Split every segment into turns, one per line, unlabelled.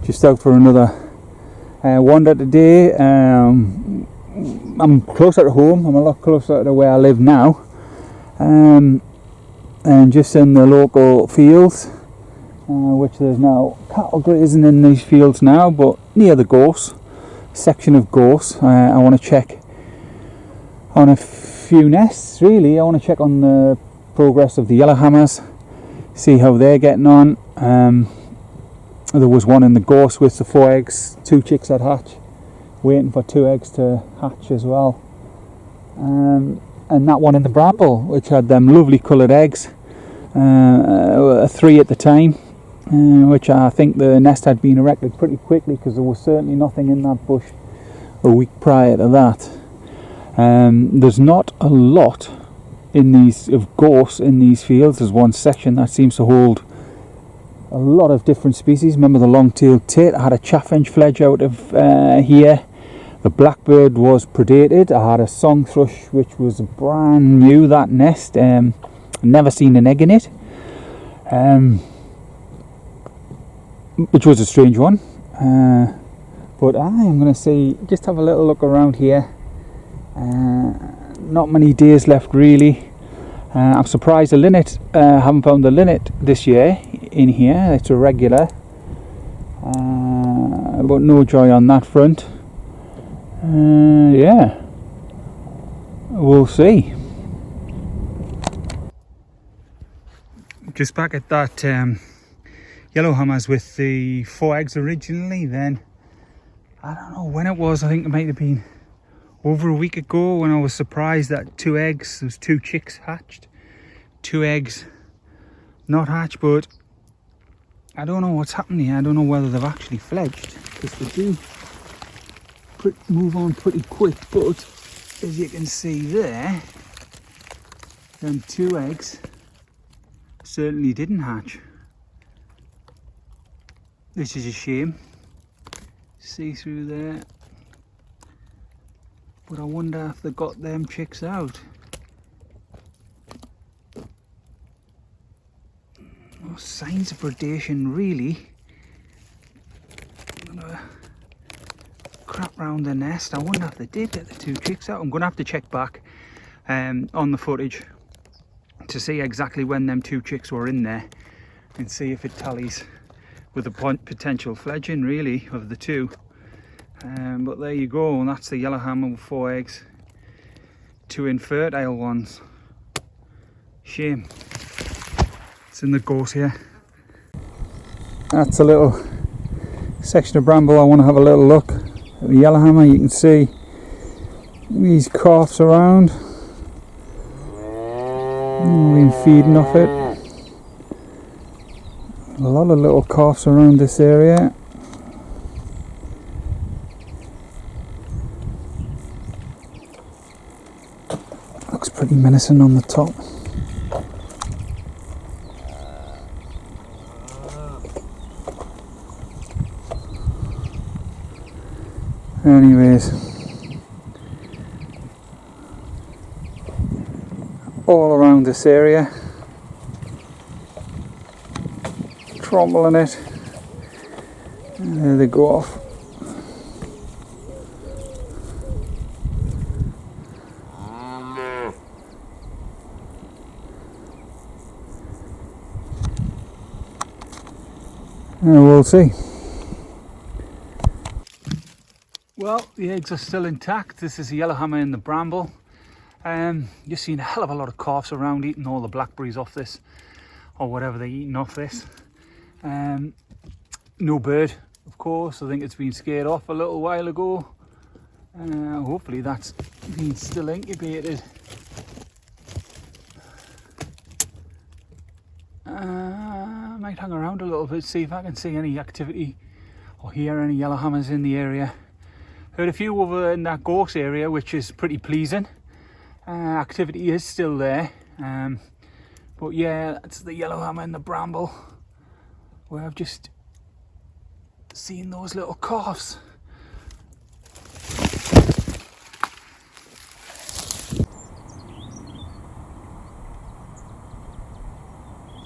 just out for another wander today. I'm closer to home. I'm a lot closer to where I live now, and just in the local fields, which there's now cattle grazing in these fields now, but near the gorse, section of gorse. I want to check on a few nests, really. I want to check on the progress of the Yellowhammers, see how they're getting on. There was one in the gorse with the 4 eggs, 2 chicks had hatch, waiting for 2 eggs to hatch as well. And that one in the bramble, which had them lovely coloured eggs, 3 at the time, which I think the nest had been erected pretty quickly, because there was certainly nothing in that bush a week prior to that. There's not a lot in these of gorse in these fields. There's one section that seems to hold a lot of different species. Remember the long-tailed tit? I had a chaffinch fledge out of here. The blackbird was predated. I had a song thrush which was brand new, that nest. Never seen an egg in it, which was a strange one. But I am going to just have a little look around here. Not many days left really. I'm surprised the linnet, haven't found the linnet this year in here. It's a regular, but no joy on that front. Yeah, we'll see. Just back at that Yellowhammers with the 4 eggs originally. Then I don't know when it was. I think it might have been over a week ago when I was surprised that 2 eggs, there's 2 chicks hatched, 2 eggs not hatched. But I don't know what's happening here. I don't know whether they've actually fledged, because they do move on pretty quick. But as you can see there, them 2 eggs certainly didn't hatch. This is a shame. See through there. But I wonder if they got them chicks out. No signs of predation really. I'm gonna crap round the nest. I wonder if they did get the 2 chicks out. I'm gonna have to check back on the footage to see exactly when them 2 chicks were in there, and see if it tallies with the potential fledging really of the 2. But there you go, and that's the Yellowhammer with 4 eggs, 2 infertile ones. Shame. It's in the gorse here. That's a little section of bramble. I want to have a little look at the Yellowhammer. You can see these calves around. Been feeding off it. A lot of little calves around this area. Looks pretty menacing on the top. Anyways, all around this area, trombling it, and there they go off. And we'll see. Well, the eggs are still intact. This is the Yellowhammer in the bramble. You've seen a hell of a lot of calves around eating all the blackberries off this, or whatever they're eating off this. No bird, of course. I think it's been scared off a little while ago. Hopefully that's been still incubated. I might hang around a little bit, see if I can see any activity or hear any Yellowhammers in the area. Heard a few over in that gorse area, which is pretty pleasing. Activity is still there. But yeah, that's the Yellowhammer in the bramble, where I've just seen those little calves.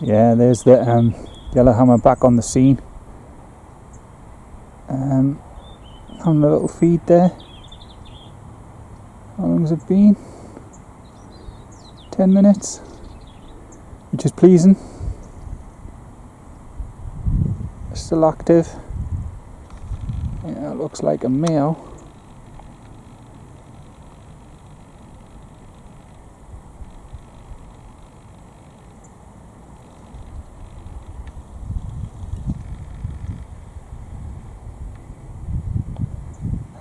Yeah, there's the Yellowhammer back on the scene. having a little feed there. How long has it been? 10 minutes, which is pleasing. Still active. Yeah, it looks like a male.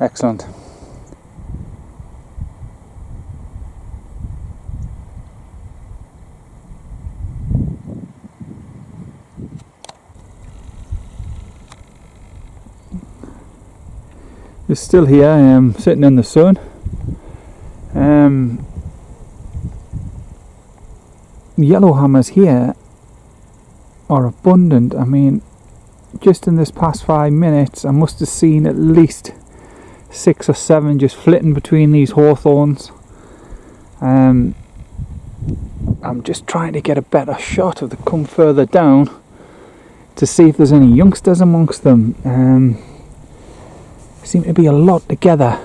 Excellent. It's still here, sitting in the sun. Yellowhammers here are abundant. I mean, just in this past 5 minutes I must have seen at least 6 or 7 just flitting between these hawthorns. I'm just trying to get a better shot of the come further down to see if there's any youngsters amongst them. Seem to be a lot together.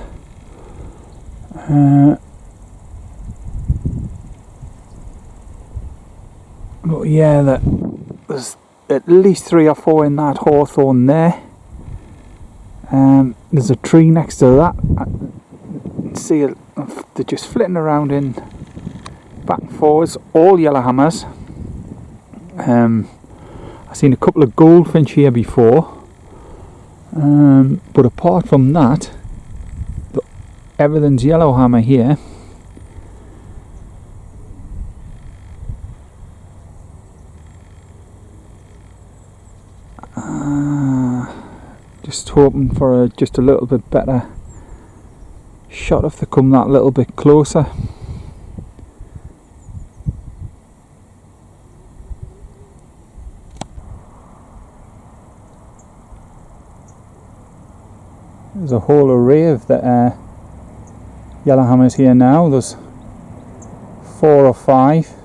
But yeah, there's at least 3 or 4 in that hawthorn there. There's a tree next to that. I see they're just flitting around in back and forwards. All yellowhammers. I've seen a couple of goldfinch here before. But apart from that, everything's yellowhammer here. Just hoping for just a little bit better shot if they come that little bit closer. There's a whole array of the yellowhammers here now. There's 4 or 5.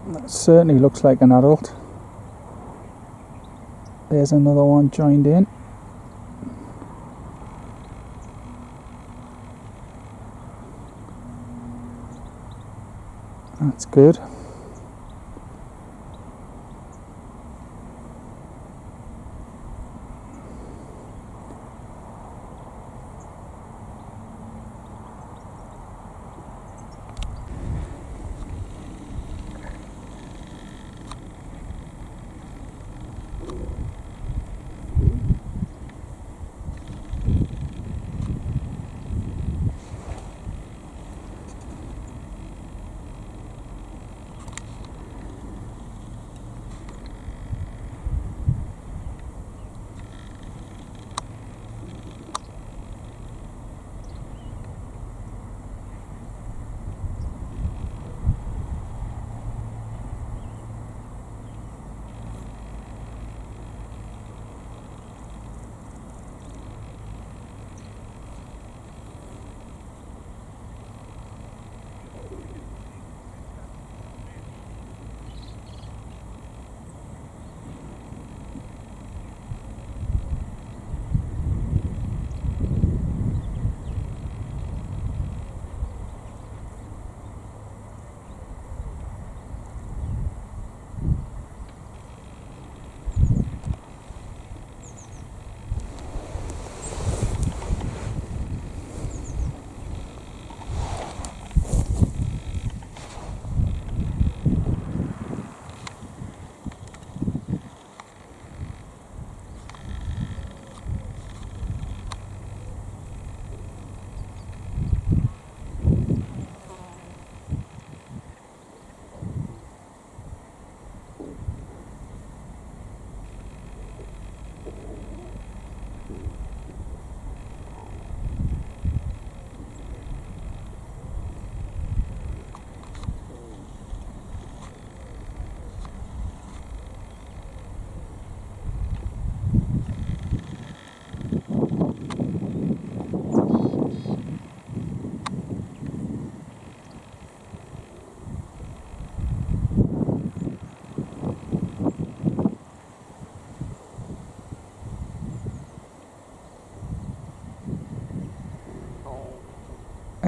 That certainly looks like an adult. There's another one joined in. That's good.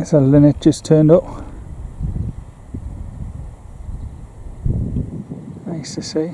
There's a linnet just turned up. Nice to see.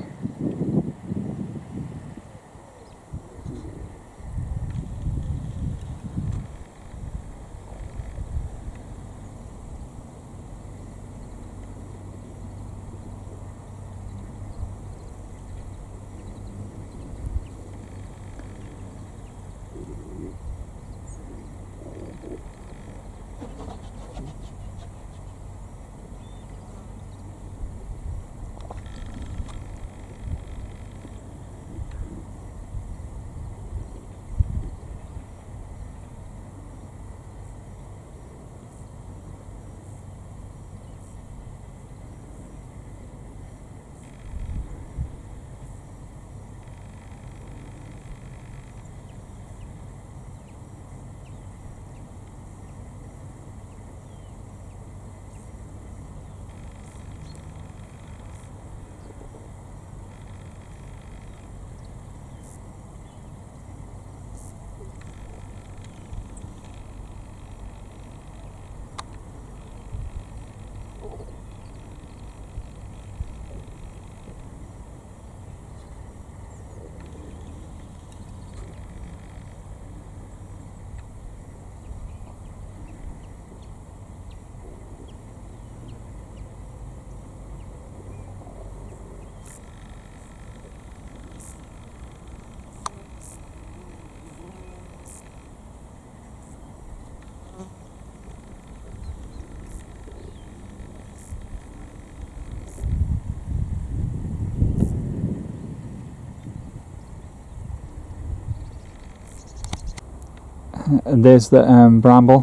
And there's the bramble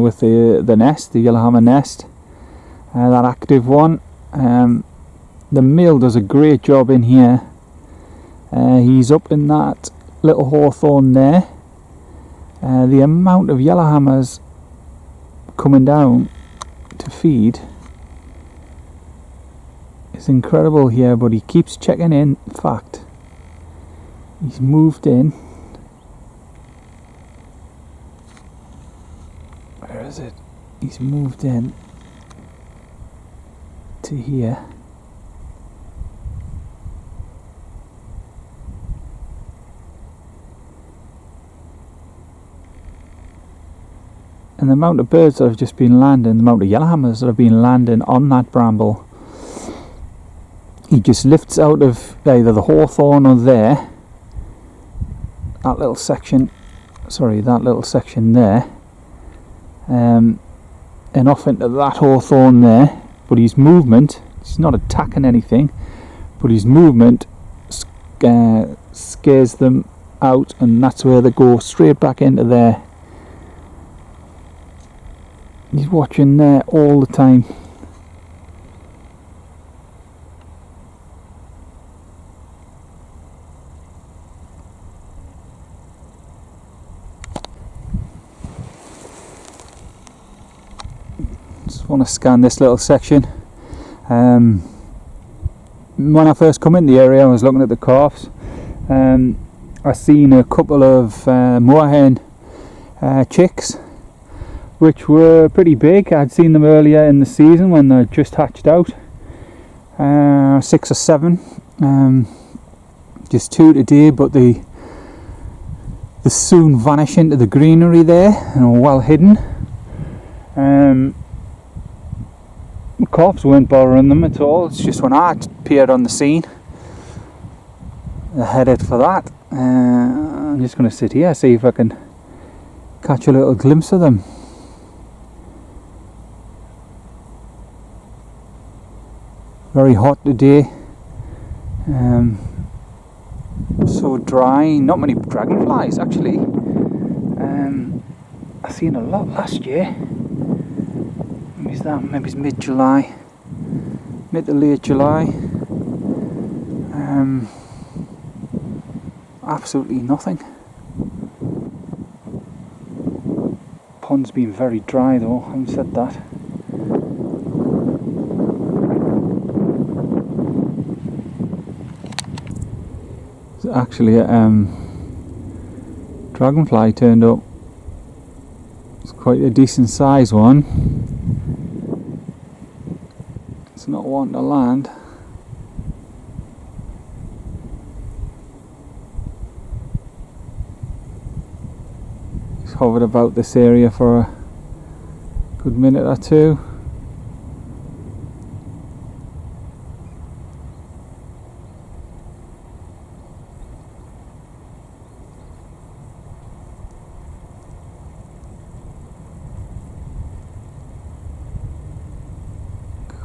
with the nest, the Yellowhammer nest, that active one. The male does a great job in here. He's up in that little hawthorn there. The amount of yellowhammers coming down to feed is incredible here, but he keeps checking in. In fact, he's moved in. Where is it? He's moved in to here. And the amount of birds that have just been landing, the amount of yellowhammers that have been landing on that bramble, he just lifts out of either the hawthorn or there, that little section there, and off into that hawthorn there. But his movement, he's not attacking anything, but his movement scares them out, and that's where they go straight back into there. He's watching there all the time. Just want to scan this little section. When I first come in the area, I was looking at the calves. I seen a couple of moorhen chicks, which were pretty big. I'd seen them earlier in the season when they just hatched out, 6 or 7, just 2 today, but they soon vanish into the greenery there and are well hidden. The calves weren't bothering them at all. It's just when I appeared on the scene, they're headed for that. I'm just going to sit here, see if I can catch a little glimpse of them. Very hot today, so dry, not many dragonflies actually. I seen a lot last year. Maybe it's mid-July, mid to late July. Absolutely nothing. Pond's been very dry though, having said that. Actually, dragonfly turned up. It's quite a decent size one. It's not wanting to land. He's hovered about this area for a good minute or two.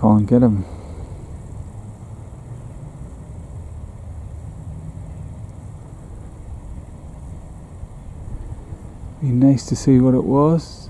Can't get him. Be nice to see what it was.